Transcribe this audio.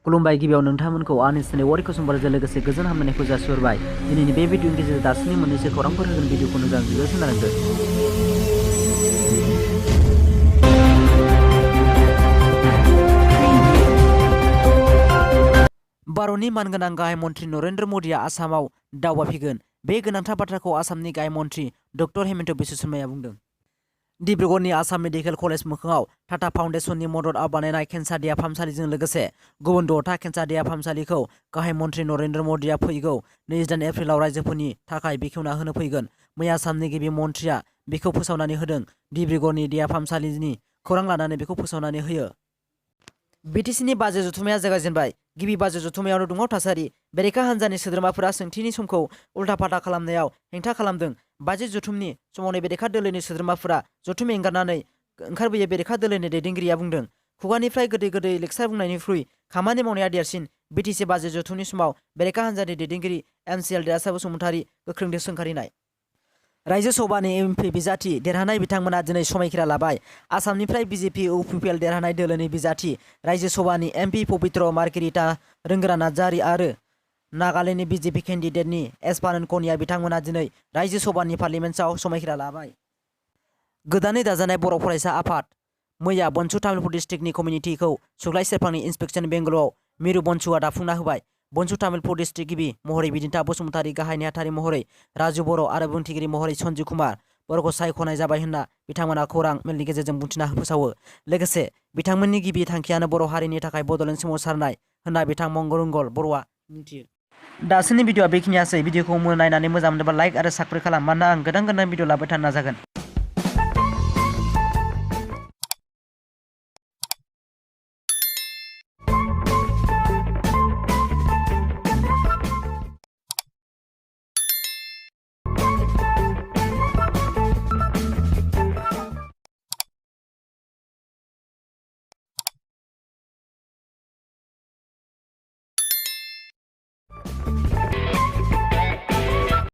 खुलुमबाय गिबियाव नोंथांमोनखौ आंनि चेनेल वारि कुसुमबारजों लोगोसे गोजोन हामलायनायखौ जासिहरबाय। दिनैनि बे भिडिअनि गेजेरजों दासिमनि मोननैसो खौरांफोर होगोन भिडिअखौ मोजां जोबोद खोनालांदो। भारतनि मानगोनां गाहाय मन्थ्रि नरेन्द्र मदिया आसामाव दावबायफैगोन। बे गोनांथार बाथ्राखौ आसामनि गाहाय मन्थ्रि डक्टर हेमन्त बिश्व शर्माया बुंदों। डिब्रुगड़नि आसाम मेडिकेल कलेज मोखाङाव टाटा फाउन्डेसननि मददआव बानायनाय केन्सार देहा फाहामसालिजों लोगोसे गुबुन 6था केन्सार देहा फाहामसालिखौ गाहाय मन्थ्रि नरेन्द्र मदिया फैगौ 28 एप्रिलाव रायजोफोरनि थाखाय बेखेवना होनो फैगोन। मैया आसामनि गिबि मन्थ्रिया बेखौ फोसावनानै होदों। डिब्रुगड़नि देहा फाहामसालिनि खौरां लानानै बेखौ फोसावनानै होयो। बिटिसिनि बाजेट जथुम्माया जागायजेनबाय। गिबि बाजेट जथुम्मायावनो दुंहाव थासारि। बेरेखा हान्जानि सोद्रोमाफोरा सोंथिनि समखौ उल्था-फाल्था खालामनायाव हेंथा खालामदों। बाजेट जथुमनि समावनो बेरेखा दोलोनि सोद्रोमाफोरा जथुम एंगारनानै ओंखारबोयो। बेरेखा दोलोनि दैदेनगिरिया बुंदों, खुगानिफ्राय गोदै-गोदै लेक्सार बुंनायनिख्रुइ खामानि मावनाया देरसिन। बिटिसि बाजेट जथुमनि समाव बेरेखा हान्जानि दैदेनगिरि एमसिएल देरहासार बसुमतारी गोख्रों सोंखारिनाय। रायजो सभानि एमपि बिजाथि देरहानाय बिथांमोना दिनै समायखिरा लाबाय। आसामनिफ्राय बिजेपि इउपिपिएल देरहानाय दोलोनि बिजाथि रायजो सभानि एमपि पबित्र मार्गेरिटा रोंगोरा नार्जारी आरो नागालेन्डनि बिजेपि केन्डिडेटनि एसपानन कनिया बिथांमोना दिनै रायजो सभानि पार्लियामेन्टआव समायखिरा लाबाय। गोदानै दाजानाय बर' फरायसा आफाद मैया बनसु तामुलपुर डिस्ट्रिक्टनि कमिउनिटिखौ सुग्लाय सेरफांनि इन्सपेक्सन बेंगलआव मिरु बनसुआ दाफुंना होबाय। बनसु तामुलपुर डिस्ट्रिक्ट गिबि महरै बिदिन्था बसुमतारी, गाहाय नेहाथारि महरै राजु बर' आरो बुंथिगिरि महरै सन्जु कुमार बर'खौ सायख'नाय जाबाय होनना बिथांमोना खौरां मेलनि गेजेरजों बुंथिना फोसावो। लोगोसे बिथांमोननि गिबि थांखियानो बर' हारिनि थाखाय बड'लेण्ड सोमावसारनाय होनना बिथां मंगरुंगल बर'आ मिथियो। दासिमनि भिडिअआ बेखिनियासै। भिडिअखौ नायनानै मोजां मोनोबा लाइक आरो साबस्क्राइब खालाम, मानोना आं गोदान भिडिअ लाबोबाय थानो नाजागोन।